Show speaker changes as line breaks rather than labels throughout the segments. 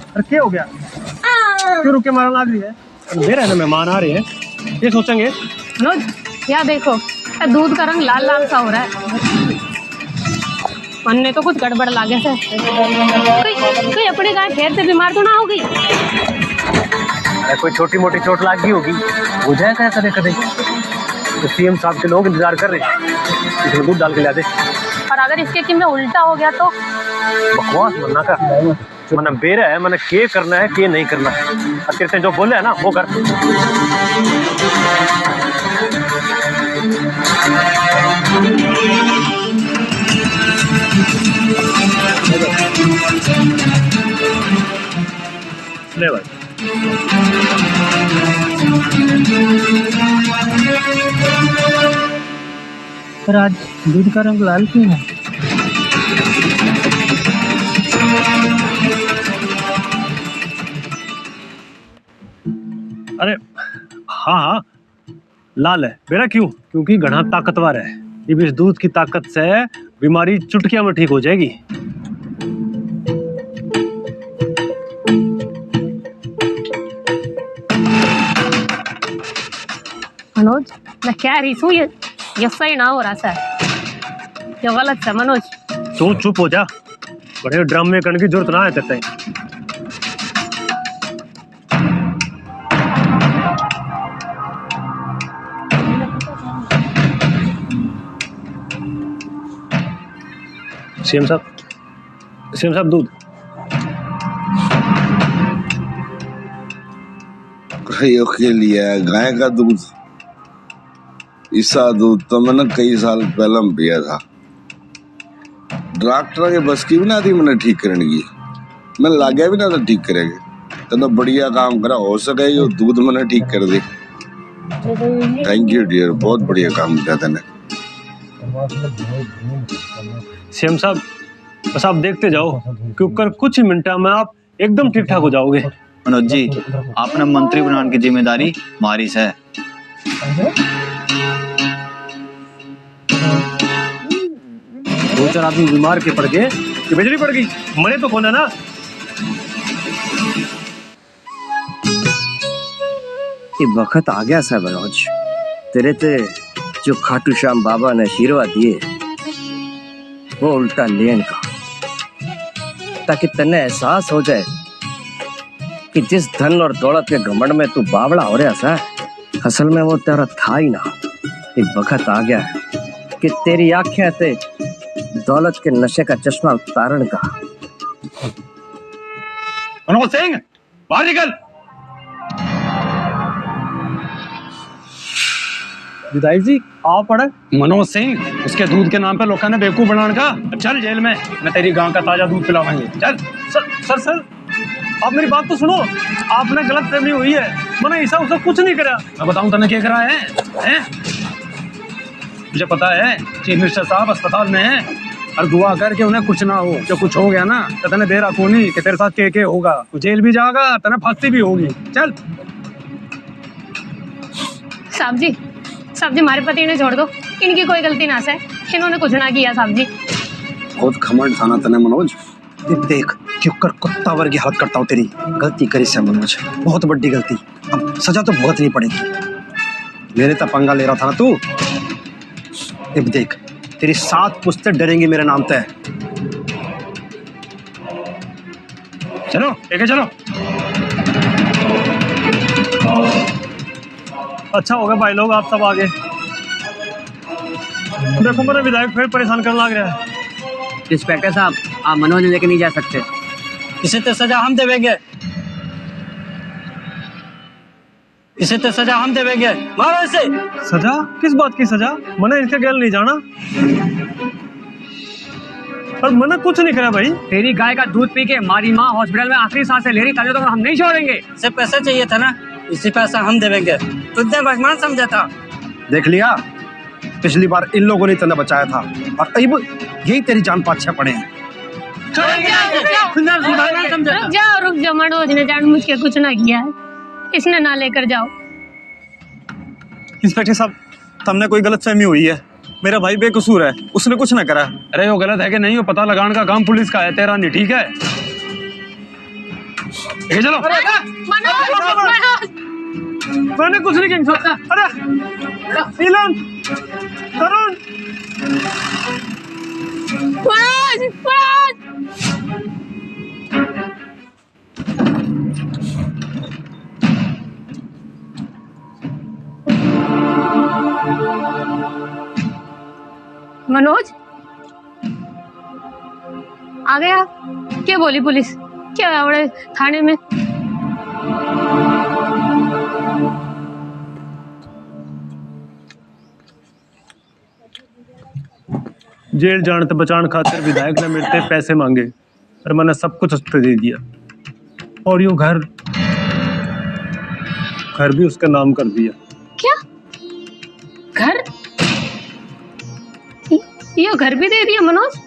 अरे क्या हो गया? क्यों रुक के मारना लग रही है? मेरा है ना, मेहमान आ रहे हैं, ये सोचेंगे।
या देखो दूध का रंग लाल लाल सा हो रहा है। मन ने तो कुछ गड़बड़ लागे से। कोई अपने गाय खेत से बीमार तो ना हो गई?
अरे कोई छोटी मोटी चोट लग गई होगी, हो जाएगा कदे कदे। तो सीएम साहब के लोग इंतजार कर रहे हैं, इसमें दूध डाल के ला दे।
और अगर इसके कि में उल्टा हो गया तो?
बकवास मना कर, मैंने बेरा है, मैंने के करना है के नहीं करना है। और तेरे से जो बोले है ना वो कर। ले भाई।
पर आज दूध का रंग लाल क्यों है?
अरे हाँ हाँ लाल है बेरा। क्यों? क्योंकि घना ताकतवर है। इस दूध की ताकत से बीमारी चुटकियों में ठीक हो जाएगी।
मनोज मैं कह रही हूँ ये सही ना हो रहा सर, ये गलत है मनोज।
तू चुप हो जा, बड़े ड्रामे करने की जरूरत ना है तेरे। सीएम साहब दूध।
के लिए गाय का दूध, इसका दूध तो मैंने कई साल पहले पिया था। डॉक्टर के बस की भी ना थी मैंने ठीक करने की, मैं लागे भी ना था ठीक करेंगे। तो बढ़िया काम करा, हो सके जो दूध मैंने ठीक कर दे। थैंक यू डियर, बहुत बढ़िया काम किया तूने।
सीएम साहब बस आप देखते जाओ, क्योंकि कुछ ही मिनटों में आप एकदम ठीक ठाक हो जाओगे।
मनोज जी, आपने मंत्री बनाने की जिम्मेदारी हमारी है।
दो चार आदमी बीमार के पड़ गए कि बिजली पड़ गई, मरे तो कौन है ना।
ये वक्त आ गया सा मनोज, तेरे ते जो खाटू श्याम बाबा ने आशीर्वाद दिए वो उल्टा लेन का, ताकि तन्ने एहसास हो जाए कि जिस धन और दौलत के घमंड में तू बावड़ा हो रहा सा, असल में वो तेरा था ही ना। ये वक्त आ गया है कि तेरी आंखें ते दौलत के नशे का चश्मा उतारण का।
मनोज सिंह बाहर निकल। विधायक जी आप पढ़े।
मनोज सिंह, उसके दूध के नाम पे लोगों ने बेवकूफ बनाने का। चल जेल में, मैं तेरी गांव का ताजा दूध पिलावांगे। चल।
सर आप मेरी बात तो सुनो, आपने गलत फहमी हुई है, मैंने ऐसा उसने कुछ नहीं करा।
मैं बताऊं तने क्या करा है? मुझे पता है चीफ मिनिस्टर साहब अस्पताल में है, और दुआ करके उन्हें कुछ ना हो। जो कुछ हो गया ना तो तने देर आकोनी कि तेरे साथ के होगा, तू जेल भी जाएगा, तने फांसी भी होगी। चल।
साहब जी हमारे पति ने छोड़ दो, इनकी कोई गलती ना से, इन्होंने कुछ ना किया साहब जी।
बहुत घमंड था ना तने मनोज। देख क्यों कुत्ता वर्गी हालत करता हूँ, तेरी गलती करी से मनोज, बहुत बड़ी गलती। अब सजा तो भुगतनी पड़ेगी। मेरे तो पंगा ले रहा था ना तू। अब देख तेरी 7 पुश्तें डरेंगी मेरे नाम पे।
चलो लेके चलो।
अच्छा हो गया भाई लोग आप सब आगे। देखो मेरा विधायक फिर परेशान करने लग रहा है।
इंस्पेक्टर साहब आप मनोज लेके नहीं जा सकते, इसे तो सजा हम देवेंगे, इसे तो सजा हम देवेंगे। मारो इसे।
सजा? किस बात की सजा? मैंने इनके गैल नहीं जाना और मैंने कुछ नहीं करा भाई।
तेरी गाय का दूध पी के हमारी माँ हॉस्पिटल में आखिरी सांसें ले रही, तभी तो हम नहीं छोड़ेंगे। सिर्फ पैसा चाहिए था ना, इसी पैसा हम देवेंगे। तुझने बचमान समझा था।
देख लिया, पिछली बार इन लोगों ने तने बचाया था और अब यही तेरी जान पाछे पड़े हैं।
रुक जाओ मनोज ने जानबूझ के कुछ ना किया है, इसने ना लेकर जाओ।
इंस्पेक्टर साहब, तुमने कोई गलतफहमी हुई है, मेरा भाई बेकसूर है, उसने कुछ ना करा।
अरे वो गलत है कि नहीं, वो पता लगाने का काम पुलिस का है, तेरा नहीं। ठीक है, ठीक है चलो।
मैंने कुछ नहीं किया। अरे नीलम, तरुण,
मनोज आ गया। क्या बोली पुलिस? क्या आवड़े थाने में?
जेल जान तो बचान खातिर विधायक ने मेरे से पैसे मांगे और मैंने सब कुछ उसको दे दिया, और यो घर भी उसका नाम कर दिया।
क्या घर? ये घर भी दे दिया मनोज?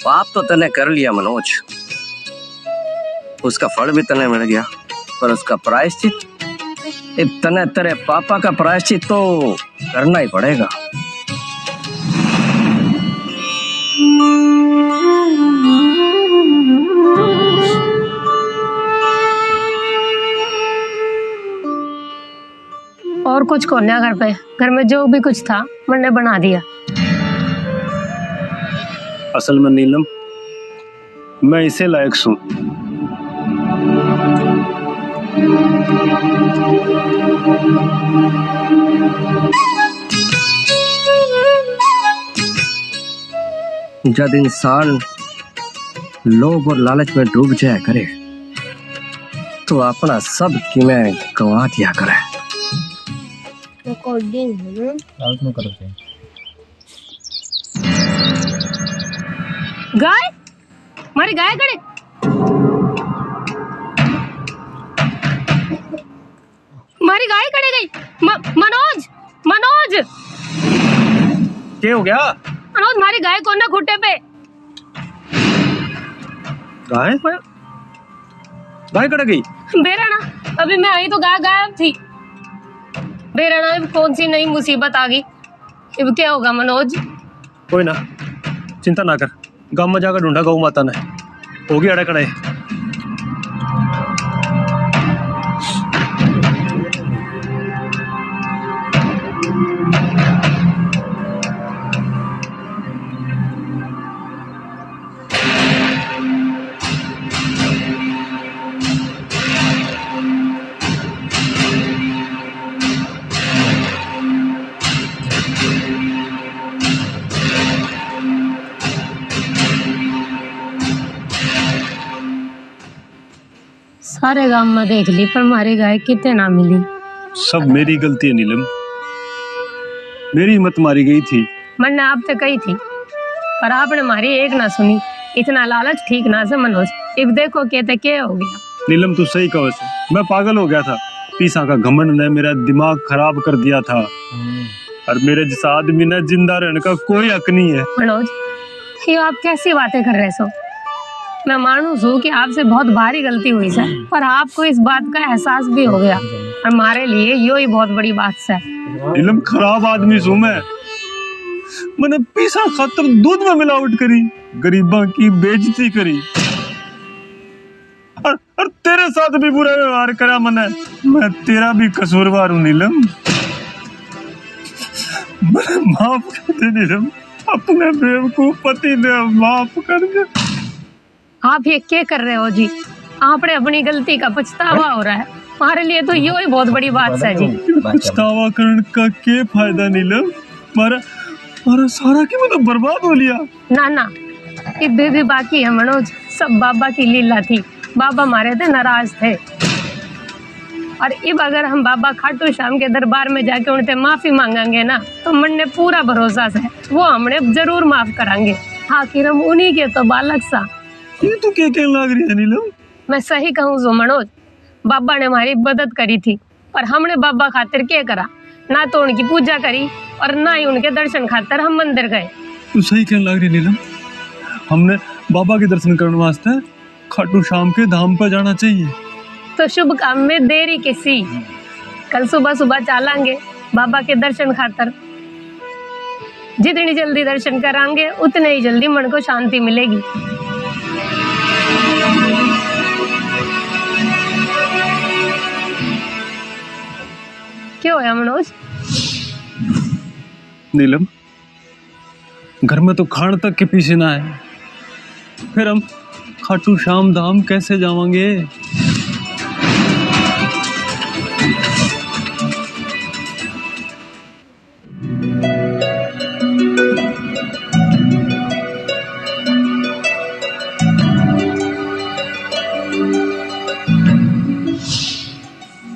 पाप तो तने कर लिया मनोज, उसका फल भी तने मिल गया, पर उसका प्रायश्चित तने तेरे पापा का प्रायश्चित तो करना ही पड़ेगा।
और कुछ कोन्या घर पे, घर में जो भी कुछ था मैंने बना दिया।
असल में नीलम, मैं इसे लायक हूं।
जब इंसान लोभ और लालच में डूब जाया करे तो अपना सब कीमें गंवा दिया करे।
गाय, हमारी गाय खड़े। हमारी गाय खड़े गई। मनोज, मनोज
क्या हो गया?
मनोज, हमारी गाय कौन ना खुट्टे पे।
गाय कट गई?
बेराना, अभी मैं आई तो गाय गायब थी। बेराना, कौन सी नई मुसीबत आ गई? अब क्या होगा मनोज?
कोई ना, चिंता ना कर, गांव में जाकर ढूंढा गौ माता ने, होगी अड़े कड़े।
सारे गांव में देख ली पर हमारी गाय कितने ना मिली।
सब मेरी गलती है नीलम, मेरी हिम्मत मारी गई थी।
मैंने आपसे कही थी पर आपने हमारी एक ना सुनी। इतना लालच ठीक ना से मनोज। अब देखो कहते क्या हो गया।
नीलम तू सही कहो से, मैं पागल हो गया था। पीसा का घमंड ने मेरा दिमाग खराब कर दिया था, और मेरे जैसा आदमी ने जिंदा रहने का कोई हक नहीं है।
मनोज, ये आप कैसी बातें कर रहे हो? मैं मानूं हूँ कि आपसे बहुत भारी गलती हुई सर, पर आपको इस बात का एहसास भी हो गया, और हमारे लिए यो ही बहुत बड़ी बात है।
नीलम, खराब आदमी हूँ मैंने पीसा खातर दूध में मिलावट करी, गरीबों की बेइज्जती करी, और तेरे साथ भी बुरा व्यवहार करा मैंने। मैं तेरा भी कसूरवार हूँ नीलम, मुझे माफ कर दे नीलम, अपने बेवकूफ पति ने माफ कर दे।
आप ये क्या कर रहे हो जी? आपने अपनी गलती का पछतावा हो रहा है, हमारे लिए तो यो ही बहुत बड़ी बात है जी।
पछतावा करने का क्या फायदा नीलम? मारा सारा की मतलब बर्बाद हो लिया।
ना ना, इधर भी बाकी है मनोज, सब बाबा की लीला थी। बाबा हमारे थे नाराज थे, और अब अगर हम बाबा खाटू श्याम के दरबार में जाके उनसे माफी मांगेंगे ना तो मन ने पूरा भरोसा है वो हमने जरूर माफ करांगे। आखिर हम उन्हीं के तो बालक सा।
ये तो क्या लग रही है नीलम?
मैं सही कहूँ जो मनोज, बाबा ने हमारी मदद करी थी पर हमने बाबा खातिर क्या करा, ना तो उनकी पूजा करी और ना ही उनके दर्शन खातिर हम मंदिर गए।
तू सही कहने लग रही नीलम, हमने बाबा के दर्शन करने वास्ते खाटू श्याम के धाम पर जाना चाहिए।
तो शुभ काम में देरी किसी, कल सुबह सुबह चलेंगे बाबा के दर्शन खातर। जितनी जल्दी दर्शन करांगे उतने ही जल्दी मन को शांति मिलेगी। क्यों है मनोज?
नीलम, घर में तो खान तक के पीछे ना है, फिर हम खाटू श्याम धाम कैसे जावांगे?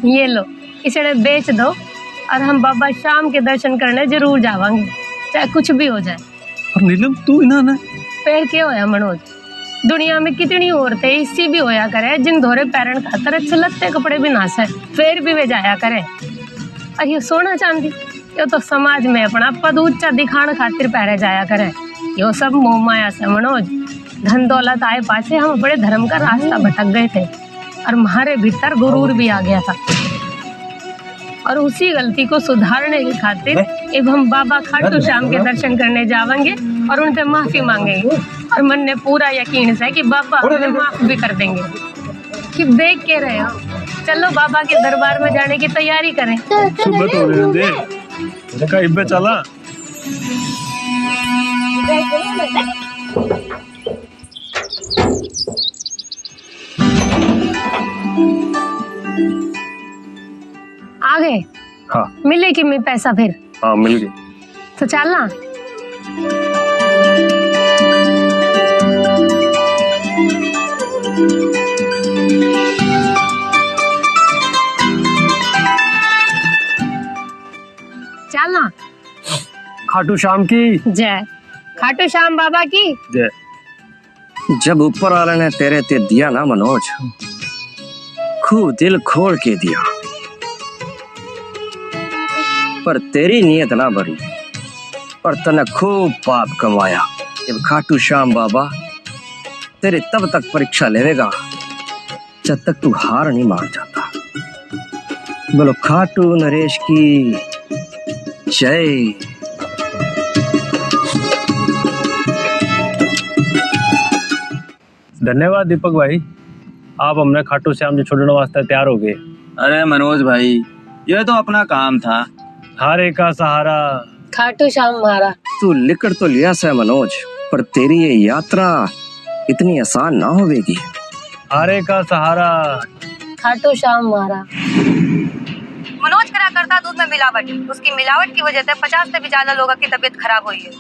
ये लो, इसे बेच दो और हम बाबा श्याम के दर्शन करने जरूर जावांगे, चाहे कुछ भी हो जाए।
और नीलम तू इना ना
पैर क्या होया मनोज, दुनिया में कितनी औरतें इसी भी होया करे जिन धोरे पैरन खातर अच्छे लगते कपड़े भी नास है, फिर भी वे जाया करे। और ये सोना चांदी ये तो समाज में अपना पद ऊंचा दिखाने खातिर पहरे जाया करे। यो सब मोह माया से मनोज, धन दौलत आए पाछे हम बड़े धर्म का रास्ता भटक गए थे और हमारे भीतर गुरूर भी आ गया था। और उसी गलती को सुधारने की खातिर अब हम बाबा खाटू श्याम के दर्शन करने जावेंगे और उनसे माफी मांगेंगे और मन ने पूरा यकीन है कि बाबा हमें माफ भी कर देंगे। कि देख के रहे हो, चलो बाबा के दरबार में जाने की तैयारी करें।
सुबह तो होने दे, देखा इब्बे चला।
आ गए?
हाँ
मिले कि मैं पैसा फिर?
हाँ मिल गई।
तो चलना। चलना।
खाटू श्याम की
जय, खाटू श्याम बाबा की
जय।
जब ऊपर वाले ने तेरे ते दिया ना मनोज, खूब दिल खोल के दिया, पर तेरी नीयत ना भरी और तने खूब पाप कमाया। जब खाटू श्याम बाबा तेरे तब तक परीक्षा लेवेगा जब तक तू हार नहीं मान जाता। बोलो खाटू नरेश की जय।
धन्यवाद दीपक भाई, आप हमने खाटू श्याम जी छोड़ने वास्ते तैयार हो गए।
अरे मनोज भाई, ये तो अपना काम था।
हारे का सहारा
खाटू श्याम महाराज।
तू लिखकर तो लिया से मनोज, पर तेरी ये यात्रा इतनी आसान ना होगी।
हारे का सहारा
खाटू श्याम महाराज।
मनोज करा करता दूध में मिलावट, उसकी मिलावट की वजह से 50 से भी ज्यादा लोगों की तबीयत खराब हुई है।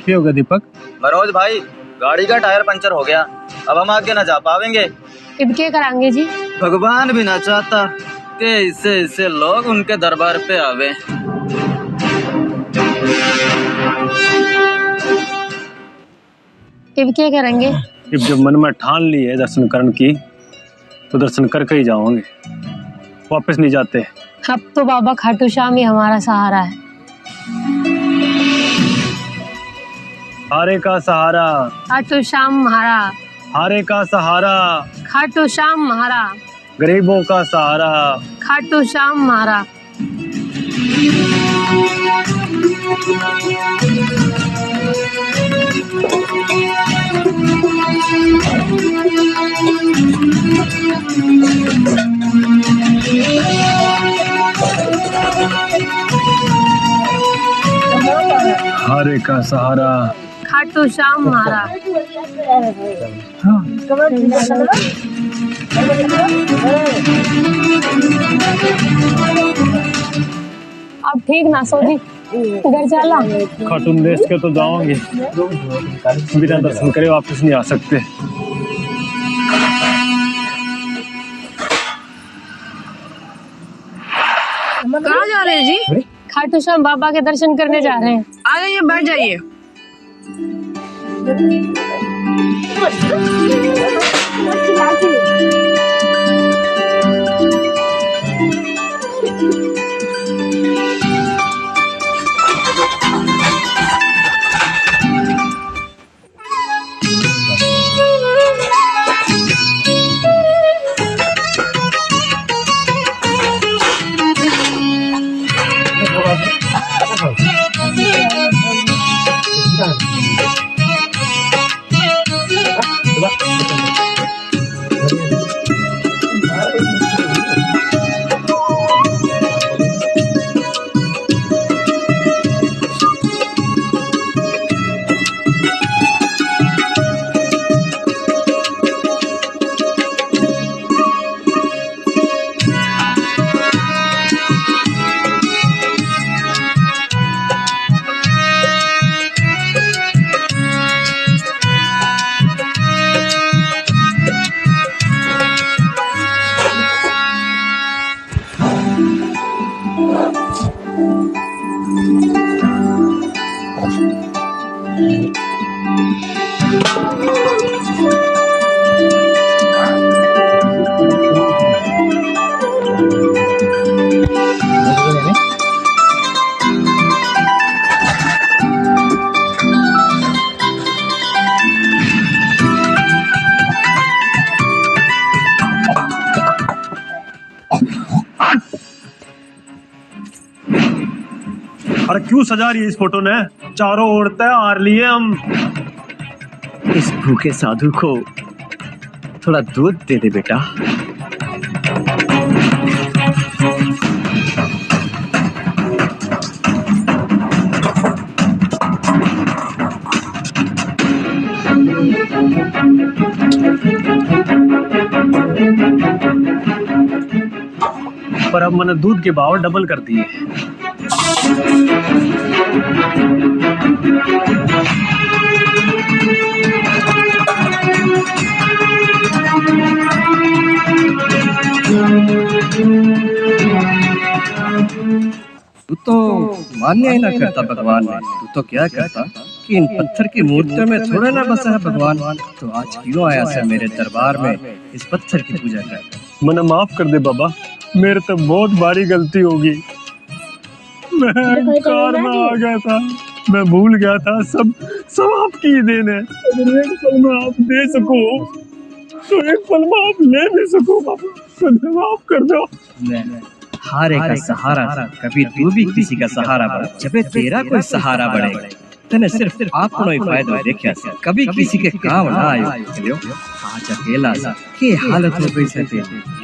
क्या होगा दीपक?
मनोज भाई, गाड़ी का टायर पंचर हो गया, अब हम आगे ना जा पाएंगे।
अब क्या करांगे जी?
भगवान भी ना चाहता कि इससे लोग उनके दरबार पे आवे।
अब क्या करेंगे?
अब जब मन में ठान ली है दर्शन करने की तो दर्शन करके ही जाओगे, वापस नहीं जाते।
अब तो बाबा खाटू श्याम ही हमारा सहारा है।
हारे का सहारा
खाटू श्याम महाराज।
हारे का सहारा
खाटू श्याम महाराज।
गरीबों का सहारा
खाटू श्याम महाराज।
का सहारा।
खाटू श्याम हमारा। अब ठीक ना सोची घर चला।
खाटून देश के तो जाओगे, बिना दर्शन करे वापस नहीं आ सकते।
कहाँ जा रहे हैं जी?
खाटू श्याम बाबा के दर्शन करने जा रहे हैं।
आ जाइए, बैठ जाइए।
अरे क्यों सजा रही है इस फोटो ने? चारों औरतें हार लिए हम।
इस भूखे साधु को थोड़ा दूध दे दे बेटा।
पर अब मैंने दूध के भाव डबल कर दिए।
तू तो मान्य ही ना करता भगवान ने। तू तो क्या करता कि इन पत्थर की मूर्तियों में थोड़ा ना बसा है भगवान। तो आज क्यों आया से मेरे दरबार में इस पत्थर की पूजा कर।
मैंने माफ कर दे बाबा, मेरे तो बहुत भारी गलती होगी। मैं कार में आ गया था, मैं भूल गया था। सब आपकी ही देन है। अगर एक पल में आप दे सको तो एक पल में आप ले भी सको बाबा, मुझे माफ कर दो।
हारे का सहारा था, कभी तू भी किसी का सहारा बन। जब तेरा कोई सहारा बनेगा तने सिर्फ आपनो ही फायदा देखा से, कभी किसी के काम ना आयो। आज अकेला सा के हालत हो गई से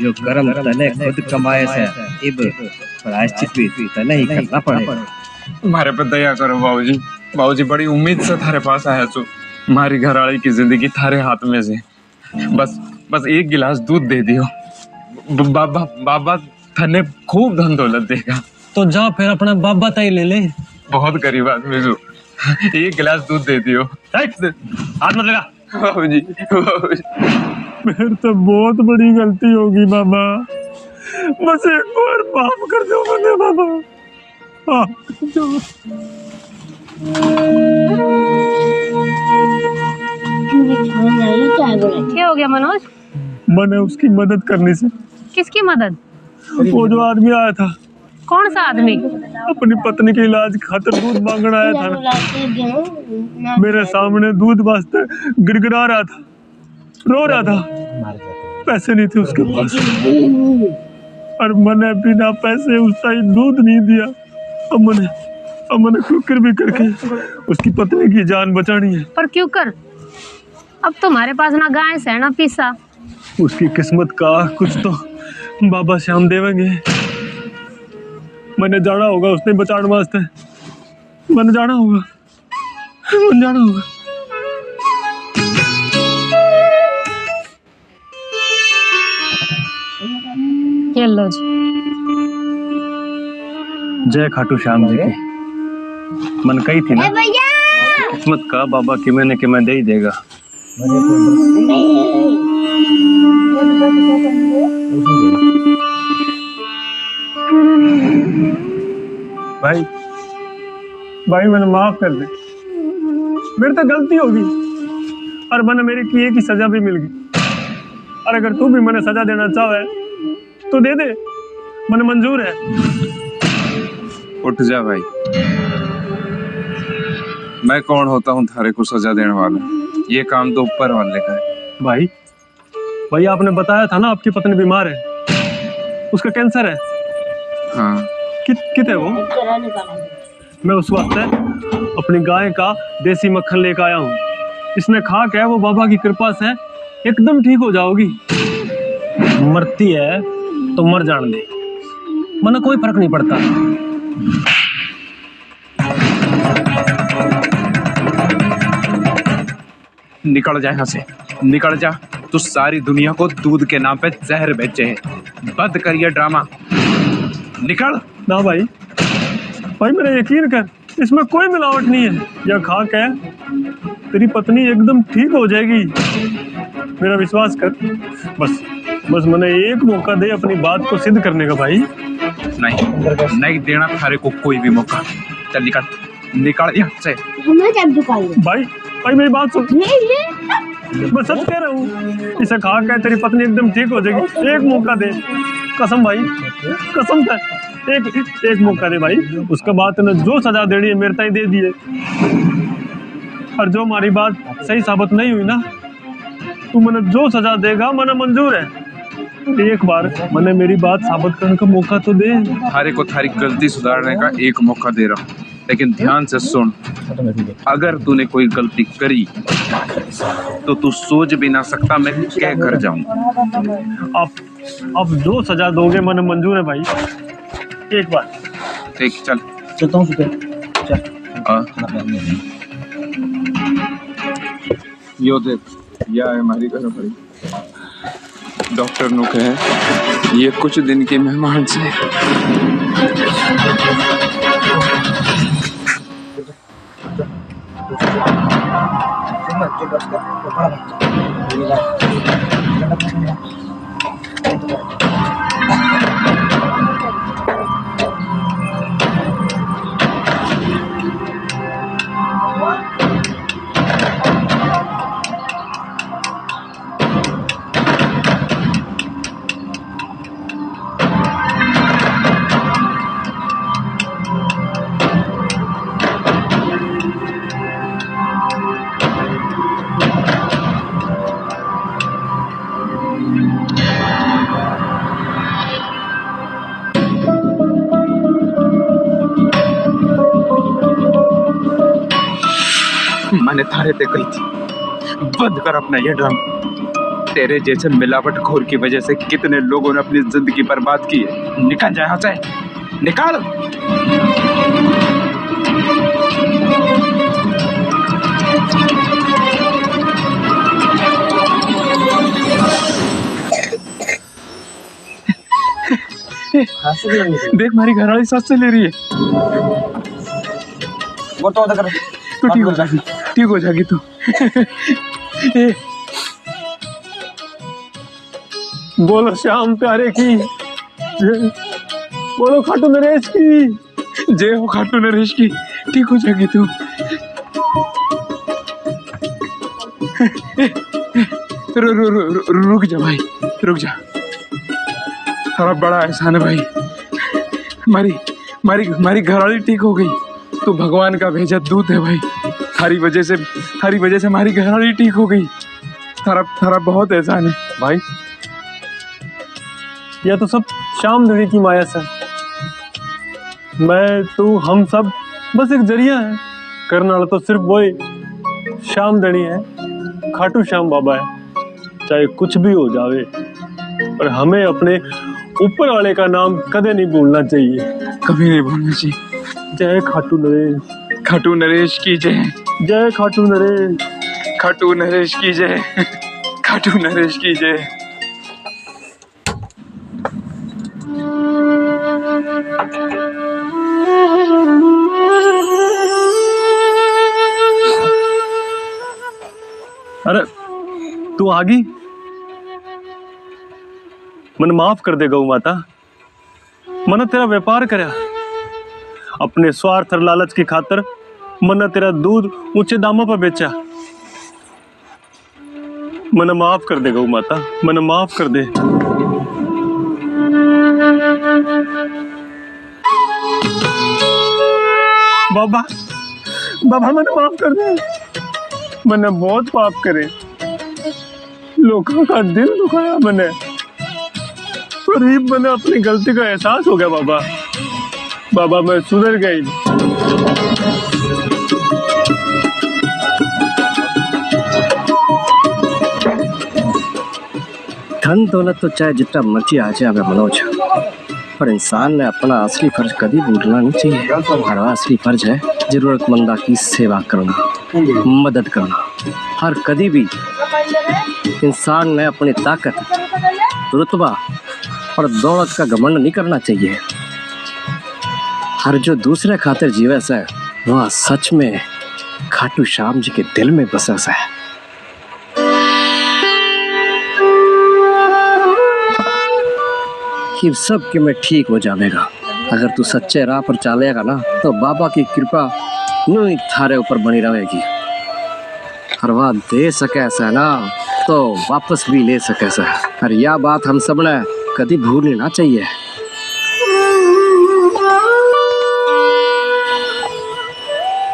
यो कर्म तने खुद कमाए से इब प्रायश्चित भी तने ही करना पड़ेगा।
तुम्हारे पे दया करो बाबूजी। बाबूजी बड़ी उम्मीद से थारे पास आया छो। मारी घरवाली की जिंदगी थारे हाथ में से। बस एक गिलास दूध दे दियो। बाबा थने खूब धन दौलत देगा।
तो जा फिर अपना बाबा ताई ले ले।
बहुत गरीब आदमी जो, एक गिलास दूध दे दियो।
हाथ मत लगा।
बाबूजी
मेरे तो बहुत बड़ी गलती होगी बाबा, बस एक बार माफ कर दो मुझे बाबा।
क्या हो गया मनोज?
मैंने उसकी मदद करनी से।
किसकी मदद?
वो जो आदमी आया था।
कौन सा आदमी?
अपनी पत्नी के इलाज खातिर दूध मांगने आया था ना। मेरे सामने दूध वास्ते गिड़गिड़ा रहा था, रो रहा था। पैसे नहीं थे उसके पास और मैंने बिना पैसे उसका ही दूध नहीं दिया। अब मैंने कुकर भी करके उसकी पत्नी की जान बचानी है।
पर क्यों कर? अब तुम्हारे पास ना गाय है ना पीसा।
उसकी किस्मत का कुछ तो बाबा श्याम देवेंगे। मैंने जाना होगा उसने बचाने वास्ते, मैंने जाना होगा। जाना होगा।
ये लो जी।
जय खाटू श्याम जी की। मन कही थी ना किस्मत का बाबा कि मैं दे ही देगा। भाई भाई मैंने माफ कर दे, मेरी तो गलती होगी और मैंने मेरी किए की सजा भी मिल गई। और अगर तू भी मैंने सजा देना चाहे तो दे दे, मैंने मंजूर है।
उठ जा भाई, मैं कौन होता हूँ थारे को सजा देने वाला? ये काम तो ऊपर वाले का है।
भाई आपने बताया था ना आपकी पत्नी बीमार है, उसका कैंसर है।
हाँ
कित है वो? मैं उस वक्त अपनी गाय का देसी मक्खन लेकर आया हूँ। इसने खा के वो बाबा की कृपा से एकदम ठीक हो जाओगी। मरती है तो मर जाने दे, मना कोई फर्क नहीं पड़ता।
निकल जा यहाँ से, निकल जा। तू सारी दुनिया को दूध के नाम पे जहर बेचे है। बंद कर ये ड्रामा, निकल।
ना भाई मेरा यकीन कर, इसमें कोई मिलावट नहीं है। यह खा के तेरी पत्नी एकदम ठीक हो जाएगी, मेरा विश्वास कर। बस मैंने एक मौका दे अपनी बात को सिद्ध करने का भाई।
नहीं देना थारे को कोई भी मौका। चल निकल यहाँ से।
भाई मेरी बात सुन, मैं सच कह रहा हूँ। इसे खा के तेरी पत्नी एकदम ठीक हो जाएगी। एक मौका दे, कसम भाई, कसम है। एक मौका दे भाई, उसके बाद तूने जो सजा देनी है मेरे ताई दे दिए। और जो हमारी बात सही साबित नहीं हुई ना, तू मैंने जो सजा देगा मैंने मंजूर है। एक बार मैंने मेरी बात साबित करने का मौका तो दे।
थारे को थारी गलती सुधारने का एक मौका दे रहा हूँ, लेकिन ध्यान से सुन। अगर तूने कोई गलती करी तो तू सोच भी ना सकता मैं क्या कर जाऊंगा।
अब जो सजा दोगे मैंने मंजूर है भाई। एक बार
ठीक, चल
चलता हूँ।
यो देख, यह है हमारी घर वाली। डॉक्टर नु कहे ये कुछ दिन की मेहमान से। मैंने थारे पे कही थी बंद कर अपना ये ड्रामा। तेरे जैसे मिलावट खोर की वजह से कितने लोगों ने अपनी जिंदगी बर्बाद की है। निकल जा यहाँ से, निकल। देख हमारी घरवाली सांस से ले रही है।
वो तो कर
तो ठीक हो जाएगी तू।
बोलो श्याम प्यारे की, बोलो खाटू नरेश की।
जय हो खाटू नरेश की, ठीक हो जाएगी तू। रुक जा भाई, रुक जा। सारा बड़ा एहसान है भाई, हमारी घरवाली ठीक हो गई। तो भगवान का भेजा दूत है भाई। थारी वजह से हमारी घरवाली ठीक हो गई। थारा बहुत एहसान है
भाई। यह तो सब श्याम धनी की माया से। मैं तू हम सब बस एक जरिया है। करने वाला तो सिर्फ वही श्याम धनी है, खाटू श्याम बाबा है। चाहे कुछ भी हो जावे, पर हमें अपने ऊपर वाले का नाम कदे नहीं भूलना चाहिए,
कभी नहीं भूलना चाहिए।
जय खाटू नरेश,
खाटू नरेश की जय।
जय खाटू नरेश।
खाटू नरेश की जय। खाटू नरेश की जय।
अरे तू आ गई? मन माफ कर दे गौ माता, मन तेरा व्यापार करया, अपने स्वार्थ और लालच की खातर मन तेरा दूध ऊंचे दामों पर बेचा। मन माफ कर दे गौ माता, मन माफ कर दे। बाबा बाबा मन माफ कर दे, मैंने बहुत पाप करे, लोगों का दिल दुखाया मैंने, पर मैंने अपनी गलती का एहसास हो गया बाबा। बाबा मैं सुधर गई।
धन दौलत तो चाहे जितना मर्जी आ जाए मनोज, पर इंसान ने अपना असली फर्ज कभी भूलना नहीं चाहिए। हमारा असली फर्ज है जरूरतमंदा की सेवा करना, मदद करना। हर कभी भी इंसान ने अपनी ताकत, रुतबा और दौलत का घमंड नहीं करना चाहिए। हर जो दूसरे खातिर जीवे से वह सच में खाटू श्याम जी के दिल में बसा सा है। ये सब कि मैं ठीक हो जाएगा अगर तू सच्चे राह पर चलेगा ना, तो बाबा की कृपा यूं थारे ऊपर बनी रहेगी। हर बात दे सके ऐसा ना तो वापस भी ले सके ऐसा। और यह बात हम सब ने कभी भूलनी ना चाहिए।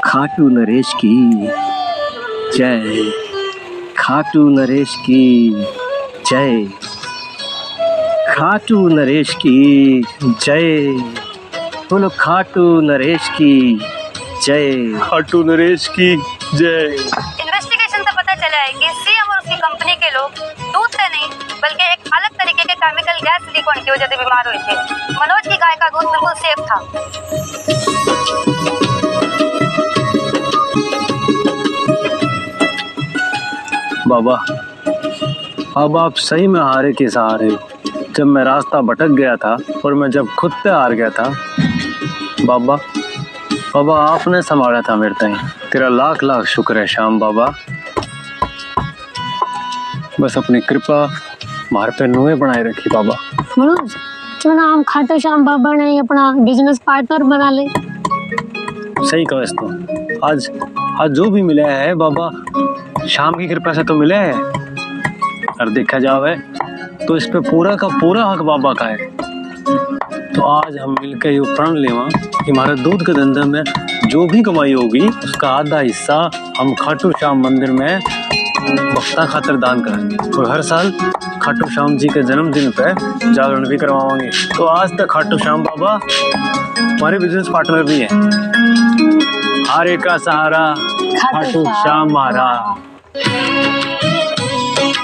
खाटू नरेश की जय। खाटू नरेश की जय। खाटू नरेश की जय। बोलो खाटू नरेश की जय।
खाटू नरेश की जय।
इन्वेस्टिगेशन से पता चला है कि सीएम और उसकी कंपनी के लोग दूध से नहीं बल्कि एक अलग तरीके के केमिकल गैस लीक होने की वजह से बीमार हुए थे। मनोज की गाय का दूध बिल्कुल सेफ था।
बाबा अब आप सही में हारे के सहारे हो। जब मैं रास्ता भटक गया था और मैं जब खुद से हार गया था, बाबा बाबा आपने संभाला था मेरे ताई। तेरा लाख लाख शुक्र है श्याम बाबा। बस अपनी कृपा मार पे नुए बनाए रखी बाबा।
मनोज क्यों ना हम खाटू श्याम बाबा ने अपना बिजनेस पार्टनर बना ले।
सही कहो इसको। आज जो भी मिला है बाबा श्याम की कृपा से तो मिला है। और देखा जावे तो इस पे पूरा का पूरा हक बाबा का है। तो आज हम मिलकर ये प्रण लेवा कि हमारे दूध के धंधे में जो भी कमाई होगी उसका आधा हिस्सा हम खाटू श्याम मंदिर में भक्ता खातिर दान करेंगे। और हर साल खाटू श्याम जी के जन्मदिन पे जागरण भी करवाएंगे। तो आज तक खाटू श्याम बाबा हमारे बिजनेस पार्टनर भी हैं। हारे का सहारा खाटू श्याम हमारा।